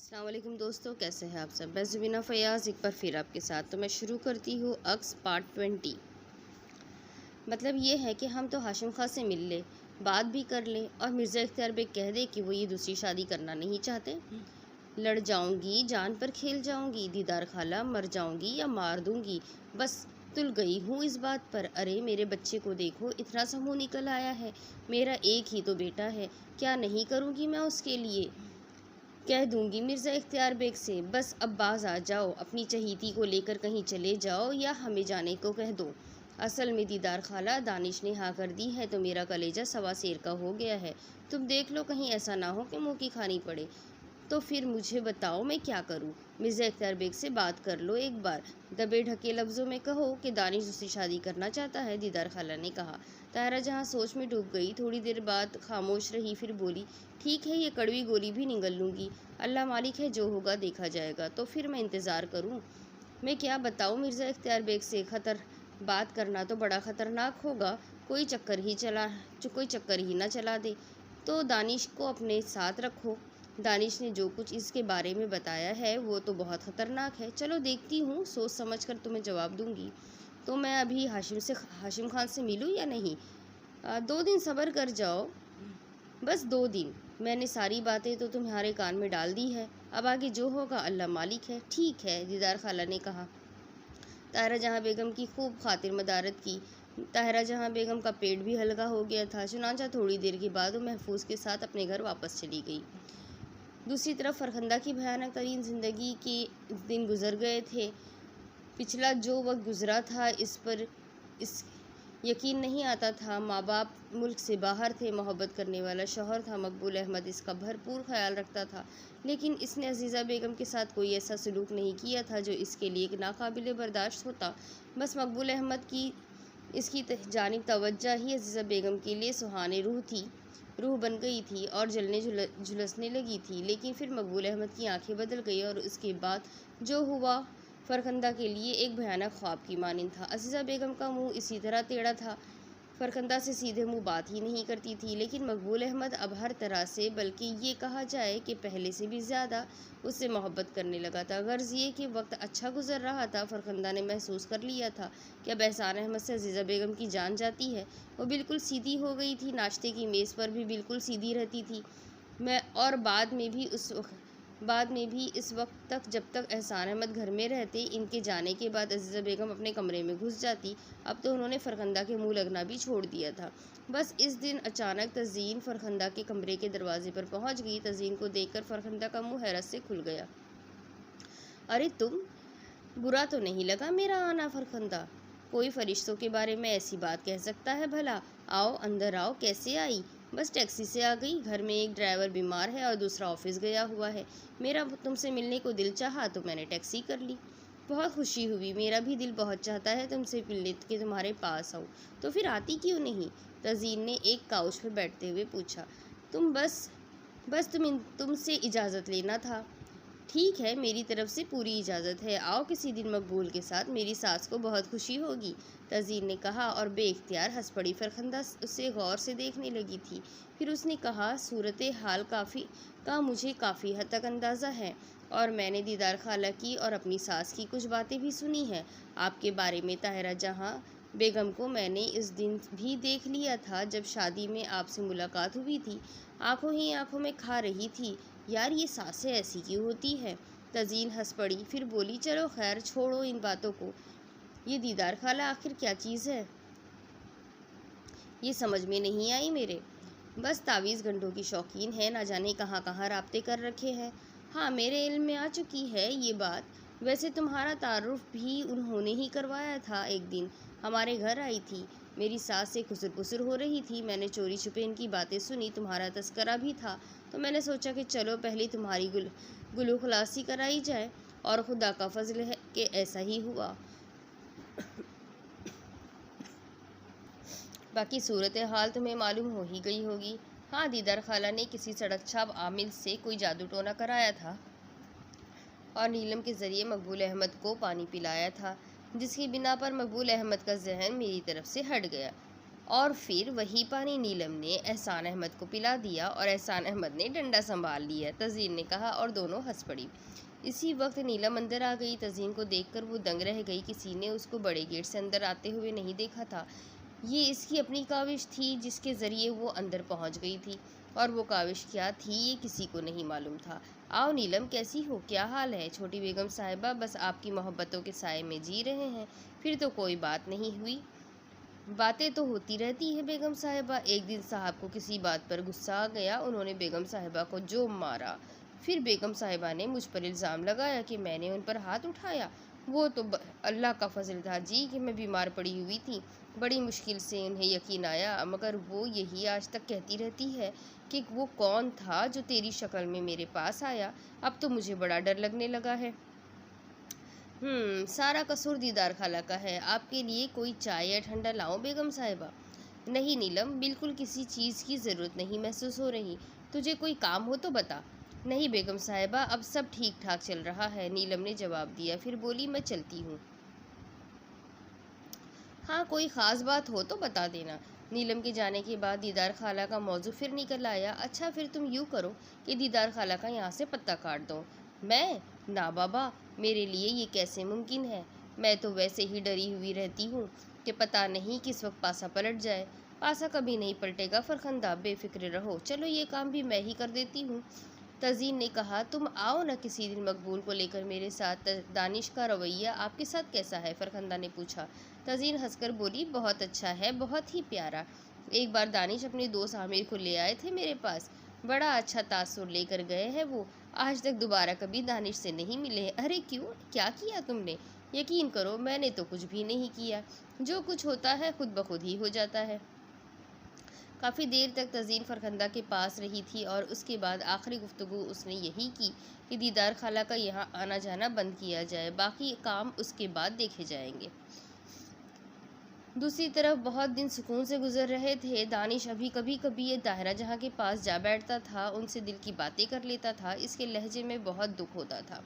السلام علیکم دوستو، کیسے ہیں آپ سب؟ میں زبینہ فیاض ایک بار پھر آپ کے ساتھ۔ تو میں شروع کرتی ہوں عکس پارٹ 20۔ مطلب یہ ہے کہ ہم تو ہاشم خاں سے مل لیں، بات بھی کر لیں اور مرزا اختیار بیگ کہہ دے کہ وہ یہ دوسری شادی کرنا نہیں چاہتے۔ لڑ جاؤں گی، جان پر کھیل جاؤں گی، دیدار خالہ مر جاؤں گی یا مار دوں گی، بس تل گئی ہوں اس بات پر۔ ارے میرے بچے کو دیکھو، اتنا سا منہ نکل آیا ہے، میرا ایک ہی تو بیٹا ہے، کیا نہیں کروں گی میں اس کے لیے۔ کہہ دوں گی مرزا اختیار بیگ سے، بس اب باز آ جاؤ، اپنی چہیتی کو لے کر کہیں چلے جاؤ یا ہمیں جانے کو کہہ دو۔ اصل میں دیدار خالہ، دانش نے ہاں کر دی ہے تو میرا کلیجہ سوا سیر کا ہو گیا ہے، تم دیکھ لو کہیں ایسا نہ ہو کہ منہ کی کھانی پڑے، تو پھر مجھے بتاؤ میں کیا کروں۔ مرزا اختیار بیگ سے بات کر لو ایک بار، دبے ڈھکے لفظوں میں کہو کہ دانش دوسری شادی کرنا چاہتا ہے، دیدار خالہ نے کہا۔ طاہرہ جہاں سوچ میں ڈوب گئی، تھوڑی دیر بعد خاموش رہی، پھر بولی، ٹھیک ہے، یہ کڑوی گولی بھی نگل لوں گی، اللہ مالک ہے، جو ہوگا دیکھا جائے گا، تو پھر میں انتظار کروں۔ میں کیا بتاؤں مرزا اختیار بیگ سے، بات کرنا تو بڑا خطرناک ہوگا، کوئی چکر ہی نہ چلا دے، تو دانش کو اپنے ساتھ رکھو۔ دانش نے جو کچھ اس کے بارے میں بتایا ہے وہ تو بہت خطرناک ہے، چلو دیکھتی ہوں، سوچ سمجھ کر تمہیں جواب دوں گی۔ تو میں ابھی ہاشم خان سے ملوں یا نہیں؟ 2 دن صبر کر جاؤ، بس 2 دن، میں نے ساری باتیں تو تمہارے کان میں ڈال دی ہے، اب آگے جو ہوگا اللہ مالک ہے۔ ٹھیک ہے، دیدار خالہ نے کہا۔ طاہرہ جہاں بیگم کی خوب خاطر مدارت کی۔ طاہرہ جہاں بیگم کا پیٹ بھی ہلکا ہو گیا تھا، چنانچہ تھوڑی دیر کے بعد وہ محفوظ کے ساتھ اپنے گھر واپس چلی گئی۔ دوسری طرف فرخندہ کی بھیانک ترین زندگی کے دن گزر گئے تھے۔ پچھلا جو وقت گزرا تھا اس پر یقین نہیں آتا تھا۔ ماں باپ ملک سے باہر تھے، محبت کرنے والا شوہر تھا، مقبول احمد اس کا بھرپور خیال رکھتا تھا، لیکن اس نے عزیزہ بیگم کے ساتھ کوئی ایسا سلوک نہیں کیا تھا جو اس کے لیے ناقابل برداشت ہوتا۔ بس مقبول احمد کی اس کی جانب توجہ ہی عزیزہ بیگم کے لیے سہانے روح بن گئی تھی اور جلنے جھلسنے لگی تھی، لیکن پھر مقبول احمد کی آنکھیں بدل گئی اور اس کے بعد جو ہوا فرخندہ کے لیے ایک بھیانک خواب کی مانند تھا۔ عزیزہ بیگم کا منہ اسی طرح ٹیڑھا تھا، فرخندہ سے سیدھے منہ بات ہی نہیں کرتی تھی، لیکن مقبول احمد اب ہر طرح سے، بلکہ یہ کہا جائے کہ پہلے سے بھی زیادہ اس سے محبت کرنے لگا تھا۔ غرض یہ کہ وقت اچھا گزر رہا تھا۔ فرخندہ نے محسوس کر لیا تھا کہ اب احسان احمد سے عزیزہ بیگم کی جان جاتی ہے، وہ بالکل سیدھی ہو گئی تھی، ناشتے کی میز پر بھی بالکل سیدھی رہتی تھی، اور بعد میں بھی اس وقت تک جب تک احسان احمد گھر میں رہتے، ان کے جانے کے بعد عزیزہ بیگم اپنے کمرے میں گھس جاتی۔ اب تو انہوں نے فرخندہ کے منہ لگنا بھی چھوڑ دیا تھا۔ بس اس دن اچانک تزئین فرخندہ کے کمرے کے دروازے پر پہنچ گئی۔ تزئین کو دیکھ کر فرخندہ کا منہ حیرت سے کھل گیا۔ ارے تم، برا تو نہیں لگا میرا آنا فرخندہ؟ کوئی فرشتوں کے بارے میں ایسی بات کہہ سکتا ہے بھلا؟ آؤ اندر آؤ۔ کیسے آئی؟ بس ٹیکسی سے آ گئی، گھر میں ایک ڈرائیور بیمار ہے اور دوسرا آفس گیا ہوا ہے، میرا تم سے ملنے کو دل چاہا تو میں نے ٹیکسی کر لی۔ بہت خوشی ہوئی، میرا بھی دل بہت چاہتا ہے تم سے ملنے کے تمہارے پاس آؤں، تو پھر آتی کیوں نہیں؟ تزئین نے ایک کاؤچ پر بیٹھتے ہوئے پوچھا۔ تم سے اجازت لینا تھا۔ ٹھیک ہے، میری طرف سے پوری اجازت ہے، آؤ کسی دن مقبول کے ساتھ، میری ساس کو بہت خوشی ہوگی، تزئین نے کہا اور بے اختیار ہنس پڑی۔ فرخندہ اسے غور سے دیکھنے لگی تھی، پھر اس نے کہا، صورتحال کا مجھے کافی حد تک اندازہ ہے، اور میں نے دیدار خالہ کی اور اپنی ساس کی کچھ باتیں بھی سنی ہیں آپ کے بارے میں۔ طاہرہ جہاں بیگم کو میں نے اس دن بھی دیکھ لیا تھا جب شادی میں آپ سے ملاقات ہوئی تھی، آنکھوں ہی آنکھوں میں کھا رہی تھی، یار یہ ساسیں ایسی کیوں ہوتی ہیں؟ تزئین ہنس پڑی، پھر بولی، چلو خیر، چھوڑو ان باتوں کو، یہ دیدار خالہ آخر کیا چیز ہے؟ یہ سمجھ میں نہیں آئی میرے۔ بس تعویذ گنٹوں کی شوقین ہے، نہ جانے کہاں کہاں رابطے کر رکھے ہیں۔ ہاں، میرے علم میں آ چکی ہے یہ بات، ویسے تمہارا تعارف بھی انہوں نے ہی کروایا تھا۔ ایک دن ہمارے گھر آئی تھی، میری ساس سے خسر پسر ہو رہی تھی، میں نے چوری چھپے ان کی باتیں سنی، تمہارا تذکرہ بھی تھا، تو میں نے سوچا کہ چلو پہلے تمہاری گلو خلاصی کرائی جائے، اور خدا کا فضل ہے کہ ایسا ہی ہوا۔ باقی صورتحال تمہیں معلوم ہو ہی گئی ہوگی۔ ہاں، دیدار خالہ نے کسی سڑک چھاپ عامل سے کوئی جادو ٹونا کرایا تھا اور نیلم کے ذریعے مقبول احمد کو پانی پلایا تھا، جس کی بنا پر مقبول احمد کا ذہن میری طرف سے ہٹ گیا۔ اور پھر وہی پانی نیلم نے احسان احمد کو پلا دیا اور احسان احمد نے ڈنڈا سنبھال لیا، تزین نے کہا، اور دونوں ہنس پڑی۔ اسی وقت نیلم اندر آ گئی۔ تزین کو دیکھ کر وہ دنگ رہ گئی، کسی نے اس کو بڑے گیٹ سے اندر آتے ہوئے نہیں دیکھا تھا۔ یہ اس کی اپنی کاوش تھی جس کے ذریعے وہ اندر پہنچ گئی تھی، اور وہ کاوش کیا تھی یہ کسی کو نہیں معلوم تھا۔ آؤ نیلم، کیسی ہو؟ کیا حال ہے؟ چھوٹی بیگم صاحبہ بس آپ کی محبتوں کے سائے میں جی رہے ہیں، پھر تو کوئی بات نہیں ہوئی۔ باتیں تو ہوتی رہتی ہے بیگم صاحبہ۔ ایک دن صاحب کو کسی بات پر غصہ آ گیا، انہوں نے بیگم صاحبہ کو جو مارا، پھر بیگم صاحبہ نے مجھ پر الزام لگایا کہ میں نے ان پر ہاتھ اٹھایا۔ وہ تو اللہ کا فضل تھا جی کہ میں بیمار پڑی ہوئی تھی، بڑی مشکل سے انہیں یقین آیا، مگر وہ یہی آج تک کہتی رہتی ہے کہ وہ کون تھا جو تیری شکل میں میرے پاس آیا۔ اب تو مجھے بڑا ڈر لگنے لگا ہے۔ سارا قصور دیدار خالہ کا ہے۔ آپ کے لیے کوئی چائے یا ٹھنڈا لاؤں بیگم صاحبہ؟ نہیں نیلم، بالکل کسی چیز کی ضرورت نہیں محسوس ہو رہی۔ تجھے کوئی کام ہو تو بتا۔ نہیں بیگم صاحبہ، اب سب ٹھیک ٹھاک چل رہا ہے، نیلم نے جواب دیا، پھر بولی، میں چلتی ہوں۔ ہاں کوئی خاص بات ہو تو بتا دینا۔ نیلم کے جانے کے بعد دیدار خالہ کا موضوع پھر نکل آیا۔ اچھا پھر تم یوں کرو کہ دیدار خالہ کا یہاں سے پتہ کاٹ دو۔ میں؟ نا بابا، میرے لیے یہ کیسے ممکن ہے؟ میں تو ویسے ہی ڈری ہوئی رہتی ہوں کہ پتہ نہیں کس وقت پاسا پلٹ جائے۔ پاسا کبھی نہیں پلٹے گا فرخندہ، بے فکر رہو۔ چلو یہ کام بھی میں ہی کر دیتی ہوں۔ تزین نے کہا، تم آؤ نا کسی دن مقبول کو لے کر میرے ساتھ۔ دانش کا رویہ آپ کے ساتھ کیسا ہے؟ فرخندہ نے پوچھا۔ تزین ہنس کر بولی، بہت اچھا ہے، بہت ہی پیارا۔ ایک بار دانش اپنے دوست عامر کو لے آئے تھے میرے پاس، بڑا اچھا تاثر لے کر گئے ہیں وہ۔ آج تک دوبارہ کبھی دانش سے نہیں ملے۔ ارے کیوں؟ کیا کیا تم نے؟ یقین کرو میں نے تو کچھ بھی نہیں کیا، جو کچھ ہوتا ہے خود بخود ہی ہو جاتا ہے۔ کافی دیر تک تزین فرخندہ کے پاس رہی تھی اور اس کے بعد آخری گفتگو اس نے یہی کی کہ دیدار خالہ کا یہاں آنا جانا بند کیا جائے، باقی کام اس کے بعد دیکھے جائیں گے۔ دوسری طرف بہت دن سکون سے گزر رہے تھے۔ دانش ابھی کبھی کبھی یہ طاہرہ جہاں کے پاس جا بیٹھتا تھا، ان سے دل کی باتیں کر لیتا تھا۔ اس کے لہجے میں بہت دکھ ہوتا تھا،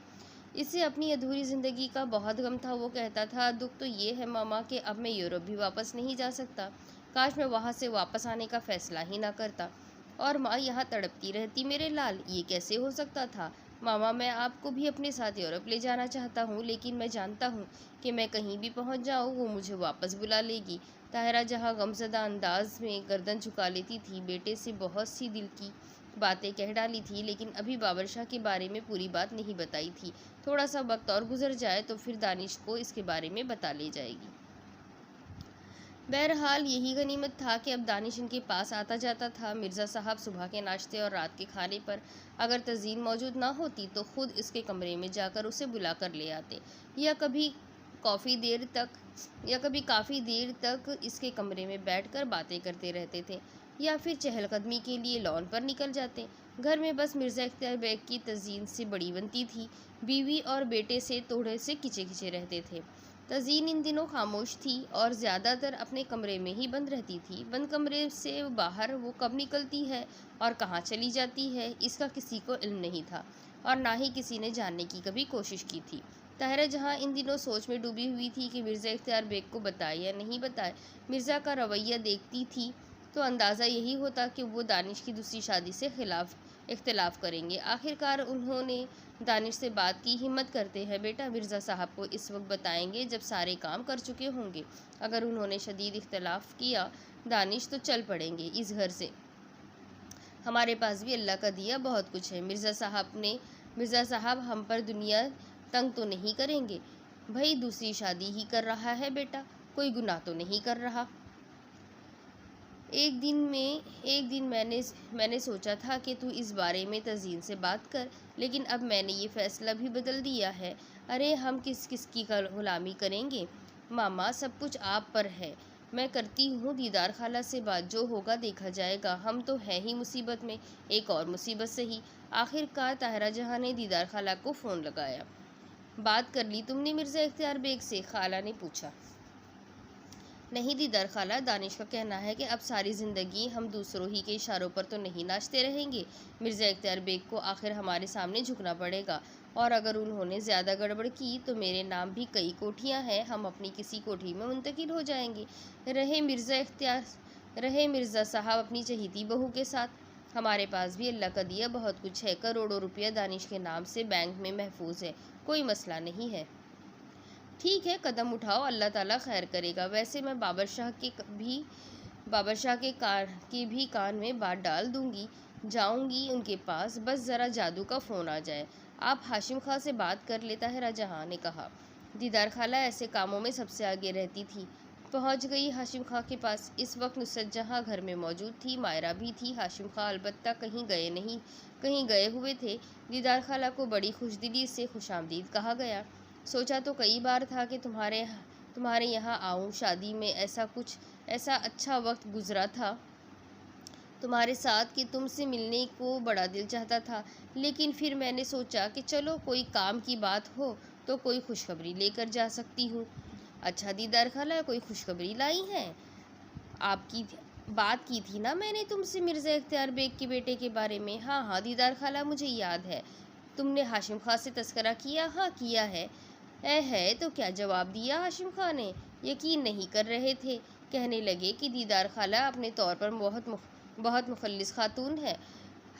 اسے اپنی ادھوری زندگی کا بہت غم تھا۔ وہ کہتا تھا، دکھ تو یہ ہے ماما کہ اب میں یورپ بھی واپس نہیں جا سکتا، کاش میں وہاں سے واپس آنے کا فیصلہ ہی نہ کرتا، اور ماں یہاں تڑپتی رہتی، میرے لال، یہ کیسے ہو سکتا تھا؟ ماما میں آپ کو بھی اپنے ساتھ یورپ لے جانا چاہتا ہوں، لیکن میں جانتا ہوں کہ میں کہیں بھی پہنچ جاؤں وہ مجھے واپس بلا لے گی۔ طاہرہ جہاں غمزدہ انداز میں گردن جھکا لیتی تھی، بیٹے سے بہت سی دل کی باتیں کہہ ڈالی تھی، لیکن ابھی بابر شاہ کے بارے میں پوری بات نہیں بتائی تھی۔ تھوڑا سا وقت اور گزر جائے تو پھر دانش کو اس کے بارے میں بتا لے جائے گی۔ بہرحال یہی غنیمت تھا کہ اب دانش ان کے پاس آتا جاتا تھا۔ مرزا صاحب صبح کے ناشتے اور رات کے کھانے پر اگر تزین موجود نہ ہوتی تو خود اس کے کمرے میں جا کر اسے بلا کر لے آتے، یا کبھی کافی دیر تک اس کے کمرے میں بیٹھ کر باتیں کرتے رہتے تھے، یا پھر چہل قدمی کے لیے لان پر نکل جاتے۔ گھر میں بس مرزا اختیار بیگ کی تزین سے بڑی بنتی تھی، بیوی اور بیٹے سے تھوڑے سے کھچے کھچے رہتے تھے۔ تزین ان دنوں خاموش تھی اور زیادہ تر اپنے کمرے میں ہی بند رہتی تھی۔ بند کمرے سے باہر وہ کب نکلتی ہے اور کہاں چلی جاتی ہے اس کا کسی کو علم نہیں تھا، اور نہ ہی کسی نے جاننے کی کبھی کوشش کی تھی۔ طاہرہ جہاں ان دنوں سوچ میں ڈوبی ہوئی تھی کہ مرزا اختیار بیگ کو بتائے یا نہیں بتائے، مرزا کا رویہ دیکھتی تھی تو اندازہ یہی ہوتا کہ وہ دانش کی دوسری شادی سے اختلاف کریں گے۔ آخرکار انہوں نے دانش سے بات کی، ہمت کرتے ہیں بیٹا، مرزا صاحب کو اس وقت بتائیں گے جب سارے کام کر چکے ہوں گے۔ اگر انہوں نے شدید اختلاف کیا دانش تو چل پڑیں گے اس گھر سے، ہمارے پاس بھی اللہ کا دیا بہت کچھ ہے۔ مرزا صاحب ہم پر دنیا تنگ تو نہیں کریں گے؟ بھئی دوسری شادی ہی کر رہا ہے بیٹا، کوئی گناہ تو نہیں کر رہا۔ ایک دن میں نے سوچا تھا کہ تو اس بارے میں تزین سے بات کر، لیکن اب میں نے یہ فیصلہ بھی بدل دیا ہے۔ ارے ہم کس کی غلامی کریں گے ماما، سب کچھ آپ پر ہے۔ میں کرتی ہوں دیدار خالہ سے بات، جو ہوگا دیکھا جائے گا، ہم تو ہیں ہی مصیبت میں، ایک اور مصیبت سہی۔ آخرکار طاہرہ جہاں نے دیدار خالہ کو فون لگایا۔ بات کر لی تم نے مرزا اختیار بیگ سے؟ خالہ نے پوچھا۔ نہیں دیدار خالہ، دانش کا کہنا ہے کہ اب ساری زندگی ہم دوسروں ہی کے اشاروں پر تو نہیں ناچتے رہیں گے، مرزا اختیار بیگ کو آخر ہمارے سامنے جھکنا پڑے گا، اور اگر انہوں نے زیادہ گڑبڑ کی تو میرے نام بھی کئی کوٹھیاں ہیں، ہم اپنی کسی کوٹھی میں منتقل ہو جائیں گے۔ رہے مرزا اختیار رہے مرزا صاحب اپنی چہیتی بہو کے ساتھ۔ ہمارے پاس بھی اللہ کا دیا بہت کچھ ہے، کروڑوں روپیہ دانش کے نام سے بینک میں محفوظ ہے، کوئی مسئلہ نہیں ہے۔ ٹھیک ہے، قدم اٹھاؤ، اللہ تعالیٰ خیر کرے گا۔ ویسے میں بابر شاہ کے بھی کان میں بات ڈال دوں گی، جاؤں گی ان کے پاس، بس ذرا جادو کا فون آ جائے۔ آپ ہاشم خاں سے بات کر لے، طاہرہ جہاں نے کہا۔ دیدار خالہ ایسے کاموں میں سب سے آگے رہتی تھی۔ پہنچ گئی ہاشم خاں کے پاس۔ اس وقت نصرت جہاں گھر میں موجود تھی، مائرہ بھی تھی۔ ہاشم خاں البتہ کہیں گئے ہوئے تھے۔ دیدار خالہ کو بڑی خوشدلی سے خوش آمدید کہا گیا۔ سوچا تو کئی بار تھا کہ تمہارے یہاں آؤں، شادی میں ایسا اچھا وقت گزرا تھا تمہارے ساتھ کہ تم سے ملنے کو بڑا دل چاہتا تھا، لیکن پھر میں نے سوچا کہ چلو کوئی کام کی بات ہو تو کوئی خوشخبری لے کر جا سکتی ہوں۔ اچھا دیدار خالہ، کوئی خوشخبری لائی ہیں؟ آپ کی بات کی تھی نا میں نے تم سے مرزا اختیار بیگ کے بیٹے کے بارے میں؟ ہاں دیدار خالہ، مجھے یاد ہے۔ تم نے ہاشم خاں سے تذکرہ کیا؟ ہاں کیا ہے۔ ہے تو کیا جواب دیا ہاشم خاں نے؟ یقین نہیں کر رہے تھے، کہنے لگے کہ دیدار خالہ اپنے طور پر بہت مخلص خاتون ہے،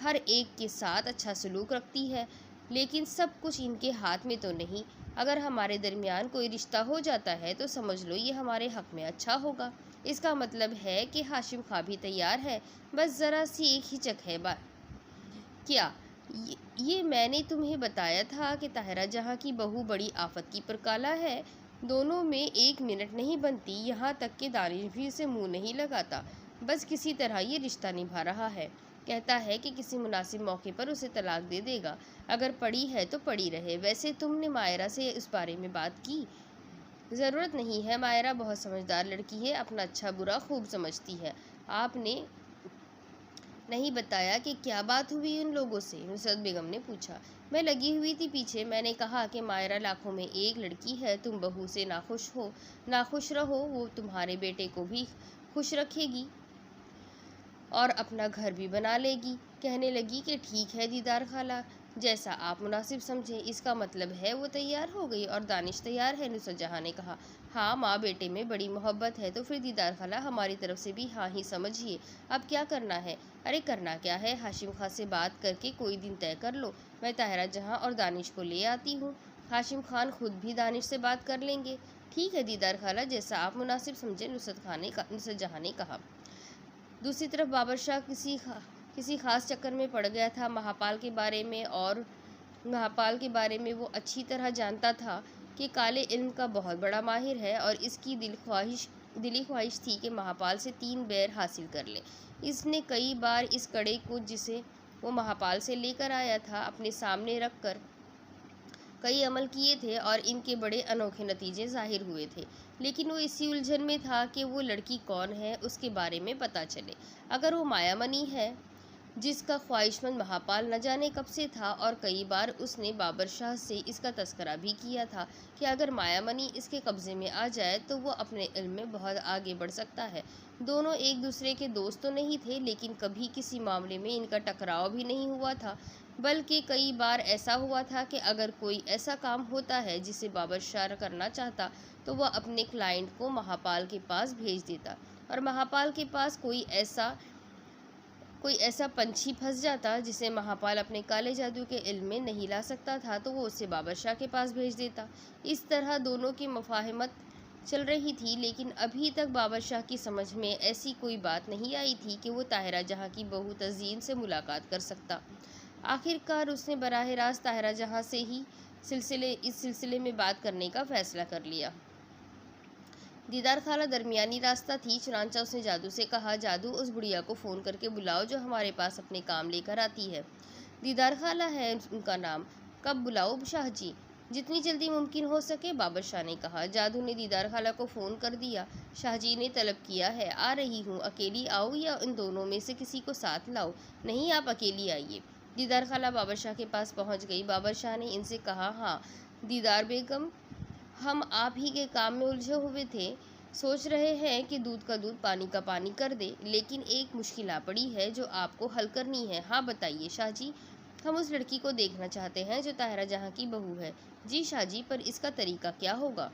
ہر ایک کے ساتھ اچھا سلوک رکھتی ہے، لیکن سب کچھ ان کے ہاتھ میں تو نہیں۔ اگر ہمارے درمیان کوئی رشتہ ہو جاتا ہے تو سمجھ لو یہ ہمارے حق میں اچھا ہوگا۔ اس کا مطلب ہے کہ ہاشم خاں بھی تیار ہے، بس ذرا سی ایک ہچک ہے۔ کیا یہ میں نے تمہیں بتایا تھا کہ طاہرہ جہاں کی بہو بڑی آفت کی پرکالہ ہے؟ دونوں میں ایک منٹ نہیں بنتی، یہاں تک کہ دانش بھی اسے منہ نہیں لگاتا، بس کسی طرح یہ رشتہ نبھا رہا ہے۔ کہتا ہے کہ کسی مناسب موقع پر اسے طلاق دے دے گا، اگر پڑی ہے تو پڑی رہے۔ ویسے تم نے مائرہ سے اس بارے میں بات کی؟ ضرورت نہیں ہے، مائرہ بہت سمجھدار لڑکی ہے، اپنا اچھا برا خوب سمجھتی ہے۔ آپ نے نہیں بتایا کہ کیا بات ہوئی ان لوگوں سے؟ نصرت بیگم نے پوچھا۔ میں لگی ہوئی تھی پیچھے، میں نے کہا کہ مائرہ لاکھوں میں ایک لڑکی ہے، تم بہو سے ناخوش رہو، وہ تمہارے بیٹے کو بھی خوش رکھے گی اور اپنا گھر بھی بنا لے گی۔ کہنے لگی کہ ٹھیک ہے دیدار خالہ، جیسا آپ مناسب سمجھیں۔ اس کا مطلب ہے وہ تیار ہو گئی اور دانش تیار ہے؟ نصرت جہاں نے کہا۔ ہاں، ماں بیٹے میں بڑی محبت ہے، تو پھر دیدار خالہ ہماری طرف سے بھی ہاں ہی سمجھیے۔ اب کیا کرنا ہے؟ ارے کرنا کیا ہے، ہاشم خاں سے بات کر کے کوئی دن طے کر لو، میں طاہرہ جہاں اور دانش کو لے آتی ہوں، ہاشم خان خود بھی دانش سے بات کر لیں گے۔ ٹھیک ہے دیدار خالہ، جیسا آپ مناسب سمجھیں، نصرت جہاں نے کہا۔ دوسری طرف بابر شاہ کسی خاص چکر میں پڑ گیا تھا مہاپال کے بارے میں وہ اچھی طرح جانتا تھا کہ کالے علم کا بہت بڑا ماہر ہے، اور اس کی دلی خواہش تھی کہ مہاپال سے 3 بیر حاصل کر لے۔ اس نے کئی بار اس کڑے کو جسے وہ مہاپال سے لے کر آیا تھا اپنے سامنے رکھ کر کئی عمل کیے تھے، اور ان کے بڑے انوکھے نتیجے ظاہر ہوئے تھے، لیکن وہ اسی الجھن میں تھا کہ وہ لڑکی کون ہے، اس کے بارے میں پتہ چلے۔ اگر وہ مایا منی ہے جس کا خواہش مند مہاپال نہ جانے کب سے تھا، اور کئی بار اس نے بابر شاہ سے اس کا تذکرہ بھی کیا تھا کہ اگر مایا منی اس کے قبضے میں آ جائے تو وہ اپنے علم میں بہت آگے بڑھ سکتا ہے۔ دونوں ایک دوسرے کے دوست تو نہیں تھے، لیکن کبھی کسی معاملے میں ان کا ٹکراؤ بھی نہیں ہوا تھا، بلکہ کئی بار ایسا ہوا تھا کہ اگر کوئی ایسا کام ہوتا ہے جسے بابر شاہ کرنا چاہتا تو وہ اپنے کلائنٹ کو مہاپال کے پاس بھیج دیتا، اور مہاپال کے پاس کوئی ایسا پنچھی پھنس جاتا جسے مہاپال اپنے کالے جادو کے علم میں نہیں لا سکتا تھا تو وہ اسے بابر شاہ کے پاس بھیج دیتا۔ اس طرح دونوں کی مفاہمت چل رہی تھی، لیکن ابھی تک بابر شاہ کی سمجھ میں ایسی کوئی بات نہیں آئی تھی کہ وہ طاہرہ جہاں کی بہو تزئین سے ملاقات کر سکتا۔ آخر کار اس نے براہ راست طاہرہ جہاں سے ہی اس سلسلے میں بات کرنے کا فیصلہ کر لیا۔ دیدار خالہ درمیانی راستہ تھی، چنانچہ اس نے جادو سے کہا، جادو اس بڑھیا کو فون کر کے بلاؤ جو ہمارے پاس اپنے کام لے کر آتی ہے۔ دیدار خالہ ہے ان کا نام۔ کب بلاؤ شاہ جی؟ جتنی جلدی ممکن ہو سکے، بابر شاہ نے کہا۔ جادو نے دیدار خالہ کو فون کر دیا۔ شاہ جی نے طلب کیا ہے، آ رہی ہوں، اکیلی آؤ یا ان دونوں میں سے کسی کو ساتھ لاؤ؟ نہیں، آپ اکیلی آئیے۔ دیدار خالہ بابر شاہ کے پاس پہنچ گئی۔ بابر شاہ نے ان سے کہا، ہاں دیدار بیگم، ہم آپ ہی کے کام میں الجھے ہوئے تھے، سوچ رہے ہیں کہ دودھ کا دودھ پانی کا پانی کر دیں، لیکن ایک مشکل آ پڑی ہے جو آپ کو حل کرنی ہے۔ ہاں بتائیے شاہ جی۔ ہم اس لڑکی کو دیکھنا چاہتے ہیں جو طاہرہ جہاں کی بہو ہے۔ جی شاہ جی، پر اس کا طریقہ کیا ہوگا؟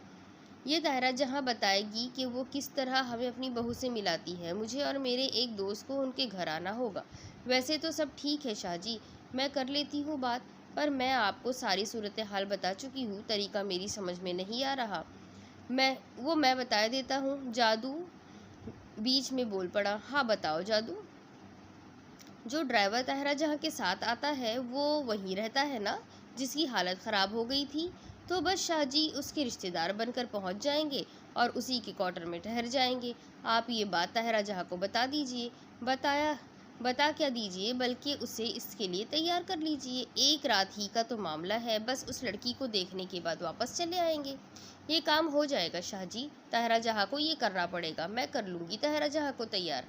یہ طاہرہ جہاں بتائے گی کہ وہ کس طرح ہمیں اپنی بہو سے ملاتی ہے۔ مجھے اور میرے ایک دوست کو ان کے گھر آنا ہوگا۔ ویسے تو سب ٹھیک ہے شاہ جی، میں کر لیتی ہوں بات، پر میں آپ کو ساری صورتحال بتا چکی ہوں، طریقہ میری سمجھ میں نہیں آ رہا۔ میں بتا دیتا ہوں۔ جادو بیچ میں بول پڑا۔ ہاں بتاؤ جادو۔ جو ڈرائیور طاہرہ جہاں کے ساتھ آتا ہے وہ وہیں رہتا ہے نا، جس کی حالت خراب ہو گئی تھی؟ تو بس شاہ جی اس کے رشتہ دار بن کر پہنچ جائیں گے اور اسی کے کوارٹر میں ٹھہر جائیں گے۔ آپ یہ بات طاہرہ جہاں کو بتا دیجئے۔ بتا کیا دیجئے، بلکہ اسے اس کے لیے تیار کر لیجئے۔ ایک رات ہی کا تو معاملہ ہے، بس اس لڑکی کو دیکھنے کے بعد واپس چلے آئیں گے۔ یہ کام ہو جائے گا شاہ جی، طاہرہ جہاں کو یہ کرنا پڑے گا۔ میں کر لوں گی طاہرہ جہاں کو تیار۔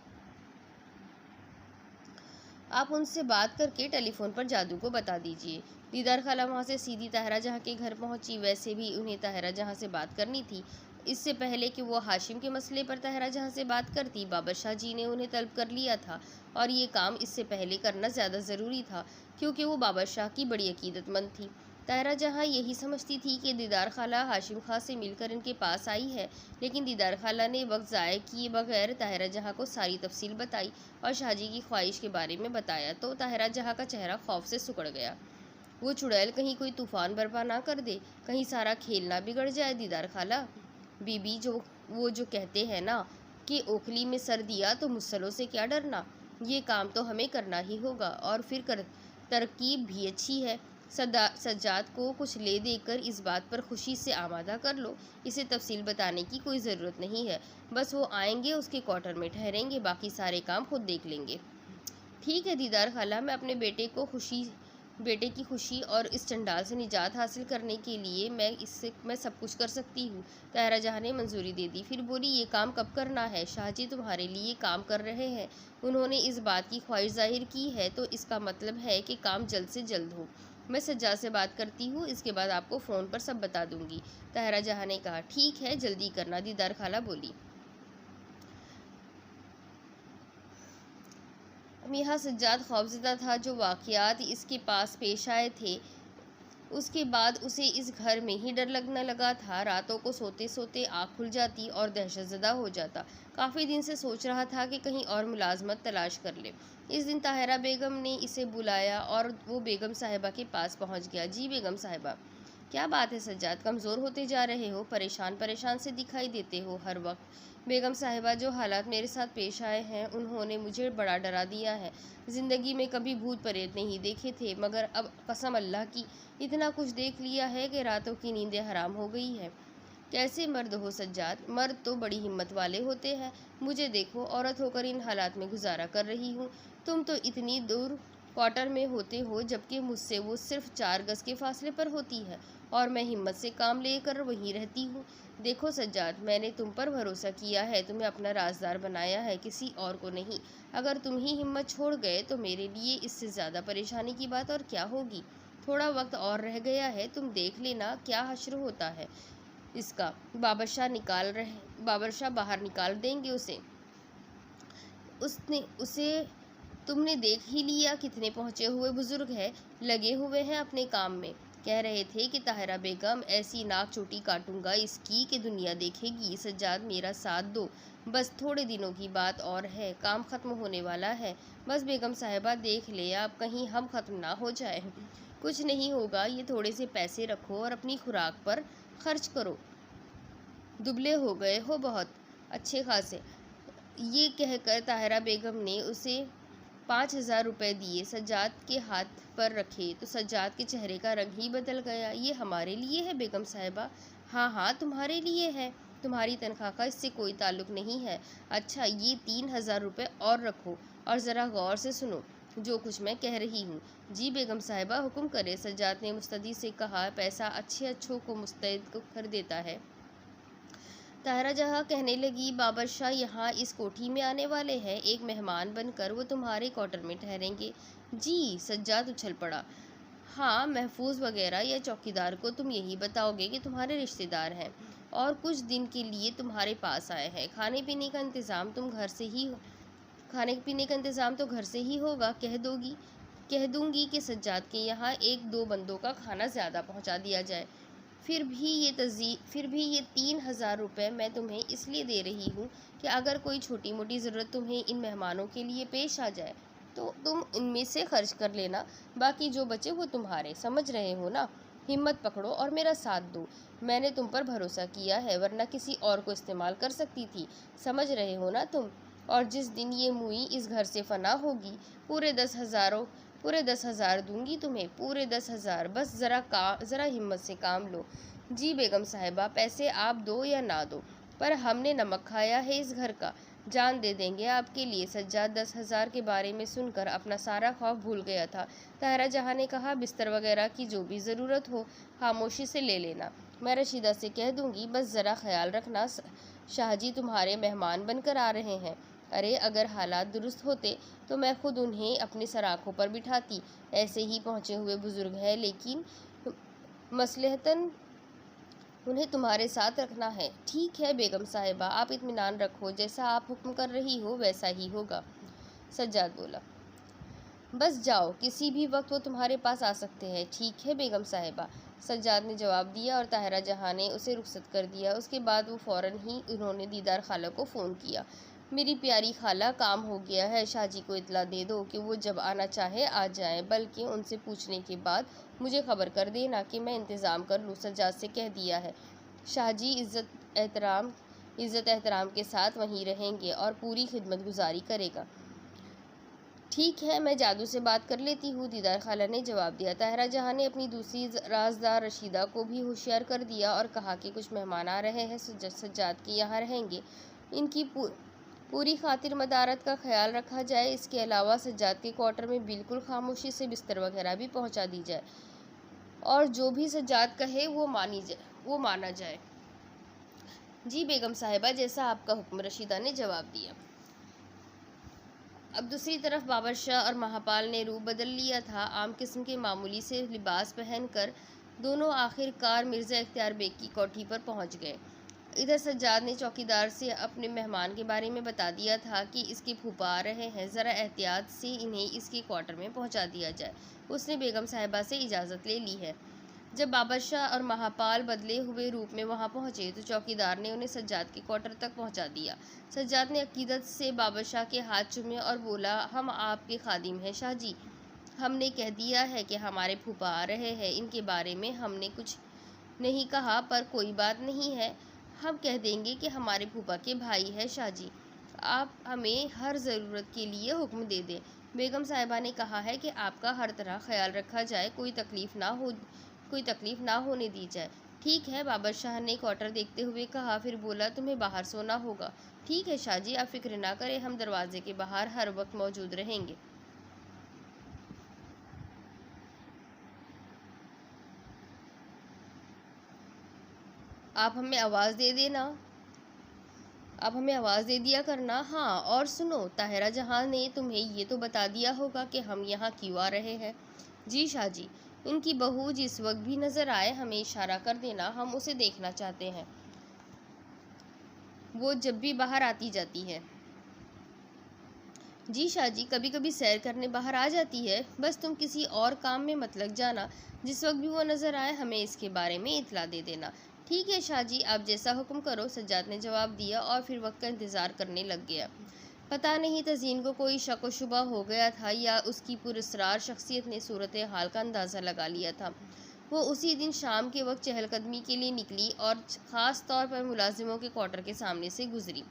آپ ان سے بات کر کے ٹیلی فون پر جادو کو بتا دیجئے۔ دیدار خالہ وہاں سے سیدھی طاہرہ جہاں کے گھر پہنچی۔ ویسے بھی انہیں طاہرہ جہاں سے بات کرنی تھی۔ اس سے پہلے کہ وہ ہاشم کے مسئلے پر طاہرہ جہاں سے بات کرتی، بابر شاہ جی نے انہیں طلب کر لیا تھا، اور یہ کام اس سے پہلے کرنا زیادہ ضروری تھا، کیونکہ وہ بابر شاہ کی بڑی عقیدت مند تھی۔ طاہرہ جہاں یہی سمجھتی تھی کہ دیدار خالہ ہاشم خاں سے مل کر ان کے پاس آئی ہے، لیکن دیدار خالہ نے وقت ضائع کیے بغیر طاہرہ جہاں کو ساری تفصیل بتائی اور شاہ جی کی خواہش کے بارے میں بتایا تو طاہرہ جہاں کا چہرہ خوف سے سکڑ گیا۔ وہ چڑیل کہیں کوئی طوفان برپا نہ کر دے، کہیں سارا کھیل نہ بگڑ جائے۔ دیدار خالہ بی بی وہ جو کہتے ہیں نا کہ اوکھلی میں سر دیا تو مسلوں سے کیا ڈرنا، یہ کام تو ہمیں کرنا ہی ہوگا، اور پھر ترکیب بھی اچھی ہے۔ سجاد کو کچھ لے دے کر اس بات پر خوشی سے آمادہ کر لو، اسے تفصیل بتانے کی کوئی ضرورت نہیں ہے، بس وہ آئیں گے، اس کے کوارٹر میں ٹھہریں گے، باقی سارے کام خود دیکھ لیں گے۔ ٹھیک ہے دیدار خالہ، میں اپنے بیٹے کی خوشی اور اس چنڈال سے نجات حاصل کرنے کے لیے میں سب کچھ کر سکتی ہوں۔ طاہرہ جہاں نے منظوری دے دی، پھر بولی یہ کام کب کرنا ہے؟ شاہ جی تمہارے لیے کام کر رہے ہیں، انہوں نے اس بات کی خواہش ظاہر کی ہے تو اس کا مطلب ہے کہ کام جلد سے جلد ہو۔ میں سجاد سے بات کرتی ہوں، اس کے بعد آپ کو فون پر سب بتا دوں گی۔ طاہرہ جہاں نے کہا ٹھیک ہے، جلدی کرنا۔ دیدار خالہ بولی۔ یہاں سجاد خوفزدہ تھا۔ جو واقعات اس کے پاس پیش آئے تھے اس کے بعد اسے اس گھر میں ہی ڈر لگنے لگا تھا۔ راتوں کو سوتے سوتے آنکھ کھل جاتی اور دہشت زدہ ہو جاتا۔ کافی دن سے سوچ رہا تھا کہ کہیں اور ملازمت تلاش کر لے۔ اس دن طاہرہ بیگم نے اسے بلایا اور وہ بیگم صاحبہ کے پاس پہنچ گیا۔ جی بیگم صاحبہ۔ کیا بات ہے سجاد، کمزور ہوتے جا رہے ہو، پریشان سے دکھائی دیتے ہو ہر وقت۔ بیگم صاحبہ، جو حالات میرے ساتھ پیش آئے ہیں انہوں نے مجھے بڑا ڈرا دیا ہے۔ زندگی میں کبھی بھوت پریت نہیں دیکھے تھے، مگر اب قسم اللہ کی اتنا کچھ دیکھ لیا ہے کہ راتوں کی نیندیں حرام ہو گئی ہے۔ کیسے مرد ہو سجاد، مرد تو بڑی ہمت والے ہوتے ہیں۔ مجھے دیکھو، عورت ہو کر ان حالات میں گزارا کر رہی ہوں۔ تم تو اتنی دور کوارٹر میں ہوتے ہو، جبکہ مجھ سے وہ صرف 4 گز کے فاصلے پر ہوتی ہے، اور میں ہمت سے کام لے کر وہیں رہتی ہوں۔ دیکھو سجاد، میں نے تم پر بھروسہ کیا ہے، تمہیں اپنا رازدار بنایا ہے، کسی اور کو نہیں۔ اگر تم ہی ہمت چھوڑ گئے تو میرے لیے اس سے زیادہ پریشانی کی بات اور کیا ہوگی۔ تھوڑا وقت اور رہ گیا ہے، تم دیکھ لینا کیا حشر ہوتا ہے اس کا۔ بابر شاہ باہر نکال دیں گے اسے تم نے دیکھ ہی لیا، کتنے پہنچے ہوئے بزرگ ہیں، لگے ہوئے ہیں اپنے کام میں۔ کہہ رہے تھے کہ طاہرہ بیگم ایسی ناک چوٹی کاٹوں گا اس کی کہ دنیا دیکھے گی۔ سجاد میرا ساتھ دو، بس تھوڑے دنوں کی بات اور ہے، کام ختم ہونے والا ہے۔ بس بیگم صاحبہ دیکھ لے آپ، کہیں ہم ختم نہ ہو جائیں۔ کچھ نہیں ہوگا، یہ تھوڑے سے پیسے رکھو اور اپنی خوراک پر خرچ کرو، دبلے ہو گئے ہو بہت اچھے خاصے۔ یہ کہہ کر طاہرہ بیگم نے اسے 5000 روپے دیے، سجاد کے ہاتھ پر رکھے تو سجاد کے چہرے کا رنگ ہی بدل گیا۔ یہ ہمارے لیے ہے بیگم صاحبہ؟ ہاں تمہارے لیے ہے، تمہاری تنخواہ کا اس سے کوئی تعلق نہیں ہے۔ اچھا، یہ 3000 روپے اور رکھو، اور ذرا غور سے سنو جو کچھ میں کہہ رہی ہوں۔ جی بیگم صاحبہ حکم کرے، سجاد نے مستعدی سے کہا۔ پیسہ اچھوں کو مستعد کر دیتا ہے۔ طاہرہ جہاں کہنے لگی، بابر شاہ یہاں اس کوٹھی میں آنے والے ہیں، ایک مہمان بن کر وہ تمہارے کوارٹر میں ٹھہریں گے۔ جی، سجاد اچھل پڑا۔ ہاں، محفوظ وغیرہ یا چوکیدار کو تم یہی بتاؤ گے کہ تمہارے رشتہ دار ہیں اور کچھ دن کے لیے تمہارے پاس آئے ہیں۔ کھانے پینے کا انتظام تو گھر سے ہی ہوگا۔ کہہ دوں گی کہ سجاد کے یہاں 1-2 بندوں کا کھانا زیادہ پہنچا دیا جائے۔ پھر بھی یہ 3,000 روپے میں تمہیں اس لیے دے رہی ہوں کہ اگر کوئی چھوٹی موٹی ضرورت تمہیں ان مہمانوں کے لیے پیش آ جائے تو تم ان میں سے خرچ کر لینا، باقی جو بچے وہ تمہارے، سمجھ رہے ہو نا؟ ہمت پکڑو اور میرا ساتھ دو، میں نے تم پر بھروسہ کیا ہے، ورنہ کسی اور کو استعمال کر سکتی تھی، سمجھ رہے ہو نا تم؟ اور جس دن یہ موئی اس گھر سے فنا ہوگی پورے 10,000 دوں گی تمہیں، پورے 10,000، بس ذرا ہمت سے کام لو۔ جی بیگم صاحبہ، پیسے آپ دو یا نہ دو، پر ہم نے نمک کھایا ہے اس گھر کا، جان دے دیں گے آپ کے لیے۔ سجاد 10,000 کے بارے میں سن کر اپنا سارا خوف بھول گیا تھا۔ طاہرہ جہاں نے کہا بستر وغیرہ کی جو بھی ضرورت ہو خاموشی سے لے لینا، میں رشیدہ سے کہہ دوں گی، بس ذرا خیال رکھنا شاہ جی تمہارے مہمان بن کر آ رہے ہیں۔ ارے اگر حالات درست ہوتے تو میں خود انہیں اپنی سراخوں پر بٹھاتی، ایسے ہی پہنچے ہوئے بزرگ ہیں، لیکن مصلحتاً انہیں تمہارے ساتھ رکھنا ہے۔ ٹھیک ہے بیگم صاحبہ، آپ اطمینان رکھو، جیسا آپ حکم کر رہی ہو ویسا ہی ہوگا۔ سجاد بولا، بس جاؤ، کسی بھی وقت وہ تمہارے پاس آ سکتے ہیں۔ ٹھیک ہے بیگم صاحبہ، سجاد نے جواب دیا اور طاہرہ جہاں نے اسے رخصت کر دیا۔ اس کے بعد وہ فوراً ہی انہوں نے دیدار خالہ کو فون کیا۔ میری پیاری خالہ، کام ہو گیا ہے، شاہ جی کو اطلاع دے دو کہ وہ جب آنا چاہے آ جائیں، بلکہ ان سے پوچھنے کے بعد مجھے خبر کر دینا کہ میں انتظام کر لوں۔ سجاد سے کہہ دیا ہے، شاہ جی عزت احترام کے ساتھ وہیں رہیں گے اور پوری خدمت گزاری کرے گا۔ ٹھیک ہے، میں جادو سے بات کر لیتی ہوں، دیدار خالہ نے جواب دیا۔ طاہرہ جہاں نے اپنی دوسری رازدار رشیدہ کو بھی ہوشیار کر دیا اور کہا کہ کچھ مہمان آ رہے ہیں، سجاد کے یہاں رہیں گے، ان کی پوری خاطر مدارت کا خیال رکھا جائے، اس کے علاوہ سجاد کے کوارٹر میں بالکل خاموشی سے بستر وغیرہ بھی پہنچا دی جائے اور جو بھی سجاد کہے وہ مانا جائے۔ جی بیگم صاحبہ، جیسا آپ کا حکم، رشیدہ نے جواب دیا۔ اب دوسری طرف بابر شاہ اور مہاپال نے روپ بدل لیا تھا۔ عام قسم کے معمولی سے لباس پہن کر دونوں آخر کار مرزا اختیار بیگ کی کوٹھی پر پہنچ گئے۔ ادھر سجاد نے چوکیدار سے اپنے مہمان کے بارے میں بتا دیا تھا کہ اس کے پھوپھا آ رہے ہیں، ذرا احتیاط سے انہیں اس کے کوارٹر میں پہنچا دیا جائے۔ اس نے بیگم صاحبہ سے اجازت لے لی ہے۔ جب بابر شاہ اور مہاپال بدلے ہوئے روپ میں وہاں پہنچے تو چوکیدار نے انہیں سجاد کے کوارٹر تک پہنچا دیا۔ سجاد نے عقیدت سے بابر شاہ کے ہاتھ چومے اور بولا، ہم آپ کے خادم ہیں شاہ جی، ہم نے کہہ دیا ہے کہ ہمارے پھوپھا آ رہے ہیں، ان کے بارے میں ہم نے کچھ نہیں کہا، پر کوئی بات نہیں ہے، ہم کہہ دیں گے کہ ہمارے پھوپھا کے بھائی ہیں شاہ جی، آپ ہمیں ہر ضرورت کے لیے حکم دے دیں۔ بیگم صاحبہ نے کہا ہے کہ آپ کا ہر طرح خیال رکھا جائے، کوئی تکلیف نہ ہونے دی جائے۔ ٹھیک ہے، بابر شاہ نے کوارٹر دیکھتے ہوئے کہا، پھر بولا، تمہیں باہر سونا ہوگا۔ ٹھیک ہے شاہ جی، آپ فکر نہ کریں، ہم دروازے کے باہر ہر وقت موجود رہیں گے۔ آپ ہمیں آواز دے دیا کرنا۔ ہاں، اور سنو، طاہرہ جہاں نے تمہیں یہ تو بتا دیا ہوگا کہ ہم یہاں کیوں آ رہے ہیں؟ جی شاہ جی، ان کی بہو جس وقت بھی نظر آئے ہمیں اشارہ کر دینا، ہم اسے دیکھنا چاہتے ہیں، وہ جب بھی باہر آتی جاتی ہے۔ جی شاہ جی، کبھی کبھی سیر کرنے باہر آ جاتی ہے، بس تم کسی اور کام میں مت لگ جانا، جس وقت بھی وہ نظر آئے ہمیں اس کے بارے میں اطلاع دے دینا۔ ٹھیک ہے شاہ جی، آپ جیسا حکم کرو، سجاد نے جواب دیا اور پھر وقت کا انتظار کرنے لگ گیا۔ پتہ نہیں تزین کو کوئی شک و شبہ ہو گیا تھا یا اس کی پراسرار شخصیت نے صورتحال کا اندازہ لگا لیا تھا۔ وہ اسی دن شام کے وقت چہل قدمی کے لیے نکلی اور خاص طور پر ملازموں کے کوارٹر کے سامنے سے گزری۔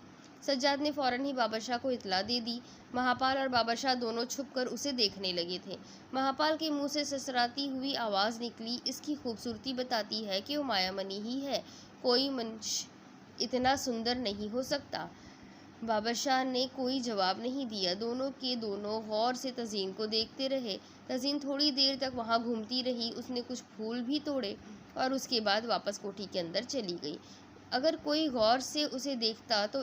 سجاد نے فوراً ہی بابر شاہ کو اطلاع دے دی۔ مہاپال اور بابر شاہ دونوں چھپ کر اسے دیکھنے لگے تھے۔ مہاپال کے منہ سے سسراتی ہوئی آواز نکلی، اس کی خوبصورتی بتاتی ہے کہ وہ مایا منی ہی ہے، کوئی منش اتنا سندر نہیں ہو سکتا۔ بابر شاہ نے کوئی جواب نہیں دیا، دونوں کے دونوں غور سے تزین کو دیکھتے رہے۔ تزین تھوڑی دیر تک وہاں گھومتی رہی، اس نے کچھ پھول بھی توڑے اور اس کے بعد واپس کوٹھی کے اندر چلی گئی۔ اگر کوئی غور سے اسے دیکھتا تو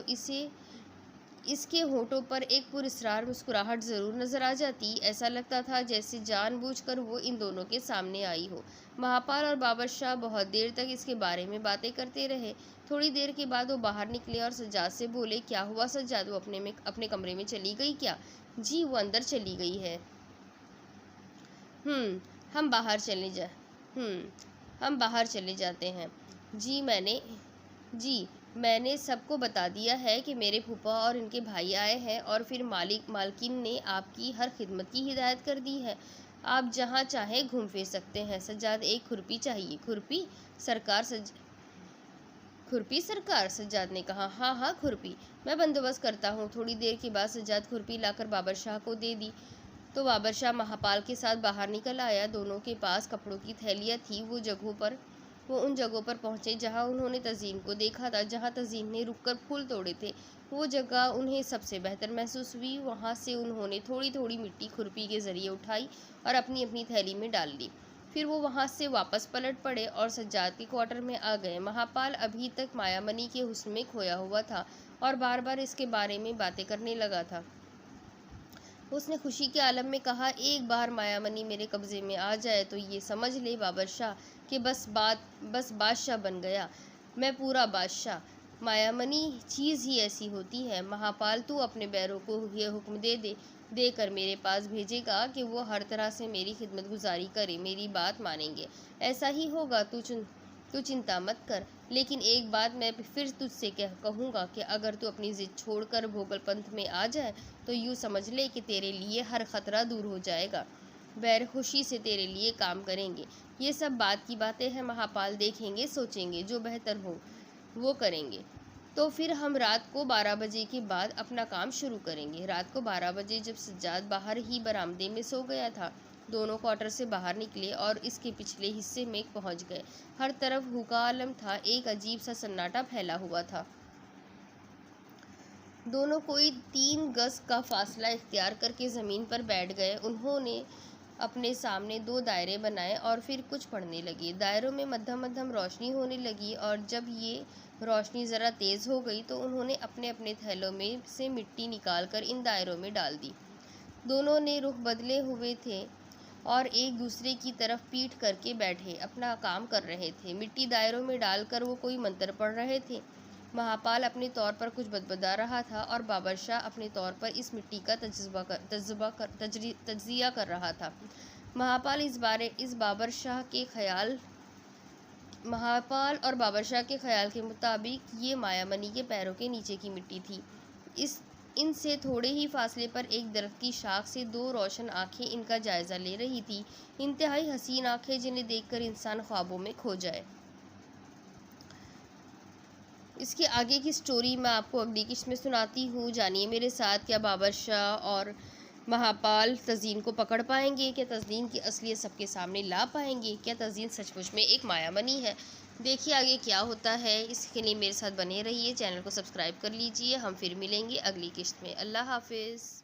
اس کے ہونٹوں پر ایک پراسرار مسکراہٹ ضرور نظر آ جاتی، ایسا لگتا تھا جیسے جان بوجھ کر وہ ان دونوں کے سامنے آئی ہو۔ مہاپال اور بابر شاہ بہت دیر تک اس کے بارے میں باتیں کرتے رہے۔ تھوڑی دیر کے بعد وہ باہر نکلے اور سجاد سے بولے، کیا ہوا سجاد، وہ اپنے کمرے میں چلی گئی کیا؟ جی، وہ اندر چلی گئی ہے۔ ہم ہم باہر چلے جاتے ہیں۔ جی میں نے سب کو بتا دیا ہے کہ میرے پھوپھا اور ان کے بھائی آئے ہیں، اور پھر مالکن نے آپ کی ہر خدمت کی ہدایت کر دی ہے۔ آپ جہاں چاہیں گھوم پھر سکتے ہیں۔ سجاد ایک کھرپی چاہیے۔ کھرپی سرکار، سجاد نے کہا۔ ہاں کھرپی، میں بندوبست کرتا ہوں۔ تھوڑی دیر کے بعد سجاد کھرپی لا کر بابر شاہ کو دے دی تو بابر شاہ مہاپال کے ساتھ باہر نکل آیا۔ دونوں کے پاس کپڑوں کی تھیلیاں تھیں۔ وہ ان جگہوں پر پہنچے جہاں انہوں نے تزئین کو دیکھا تھا، جہاں تزئین نے رک کر پھول توڑے تھے۔ وہ جگہ انہیں سب سے بہتر محسوس ہوئی۔ وہاں سے انہوں نے تھوڑی تھوڑی مٹی کھرپی کے ذریعے اٹھائی اور اپنی اپنی تھیلی میں ڈال لی۔ پھر وہ وہاں سے واپس پلٹ پڑے اور سجاد کے کوارٹر میں آ گئے۔ مہاپال ابھی تک مایا منی کے حسن میں کھویا ہوا تھا اور بار بار اس کے بارے میں باتیں کرنے لگا تھا۔ اس نے خوشی کے عالم میں کہا، ایک بار مایا منی میرے قبضے میں آ جائے تو یہ سمجھ لے بابر شاہ کہ بس بادشاہ بن گیا، میں پورا بادشاہ۔ مایا منی چیز ہی ایسی ہوتی ہے مہاپال، تو اپنے بیروں کو یہ حکم دے کر میرے پاس بھیجے گا کہ وہ ہر طرح سے میری خدمت گزاری کرے، میری بات مانیں گے۔ ایسا ہی ہوگا، تو چنتا مت کر۔ لیکن ایک بات میں پھر تجھ سے کہوں گا کہ اگر تو اپنی ضد چھوڑ کر بھوگل پنتھ میں آ جائے تو یوں سمجھ لے کہ تیرے لیے ہر خطرہ دور ہو جائے گا، بیر خوشی سے تیرے لیے کام کریں گے۔ یہ سب بات کی باتیں ہیں مہاپال، دیکھیں گے، سوچیں گے، جو بہتر ہو وہ کریں گے۔ تو پھر ہم رات کو 12 بجے کے بعد اپنا کام شروع کریں گے۔ رات کو 12 بجے جب سجاد باہر ہی برآمدے میں سو گیا تھا، دونوں کوارٹر سے باہر نکلے اور اس کے پچھلے حصے میں پہنچ گئے۔ ہر طرف ہو کا عالم تھا، ایک عجیب سا سناٹا پھیلا ہوا تھا۔ دونوں کوئی 3 گز کا فاصلہ اختیار کر کے زمین پر بیٹھ گئے۔ انہوں نے اپنے سامنے 2 دائرے بنائے اور پھر کچھ پڑھنے لگے۔ دائروں میں مدھم روشنی ہونے لگی اور جب یہ روشنی ذرا تیز ہو گئی تو انہوں نے اپنے اپنے تھیلوں میں سے مٹی نکال کر ان دائروں میں ڈال دی۔ دونوں نے رخ بدلے ہوئے تھے اور ایک دوسرے کی طرف پیٹھ کر کے بیٹھے اپنا کام کر رہے تھے۔ مٹی دائروں میں ڈال کر وہ کوئی منتر پڑھ رہے تھے۔ مہاپال اپنے طور پر کچھ بتبدا رہا تھا اور بابر شاہ اپنے طور پر اس مٹی کا تجزیہ کر رہا تھا۔ مہاپال اور بابر شاہ کے خیال کے مطابق یہ مایا منی کے پیروں کے نیچے کی مٹی تھی۔ ان سے تھوڑے ہی فاصلے پر ایک درخت کی شاخ سے 2 روشن آنکھیں ان کا جائزہ لے رہی تھیں، انتہائی حسین آنکھیں جنہیں دیکھ کر انسان خوابوں میں کھو جائے۔ اس کے آگے کی سٹوری میں آپ کو اگلی قسط میں سناتی ہوں۔ جانیے میرے ساتھ، کیا بابر شاہ اور مہاپال تزئین کو پکڑ پائیں گے؟ کیا تزئین کی اصلیت سب کے سامنے لا پائیں گے؟ کیا تزئین سچ مچ میں ایک مایا منی ہے؟ دیکھیے آگے کیا ہوتا ہے۔ اس کے لیے میرے ساتھ بنے رہیے، چینل کو سبسکرائب کر لیجیے۔ ہم پھر ملیں گے اگلی قسط میں۔ اللہ حافظ۔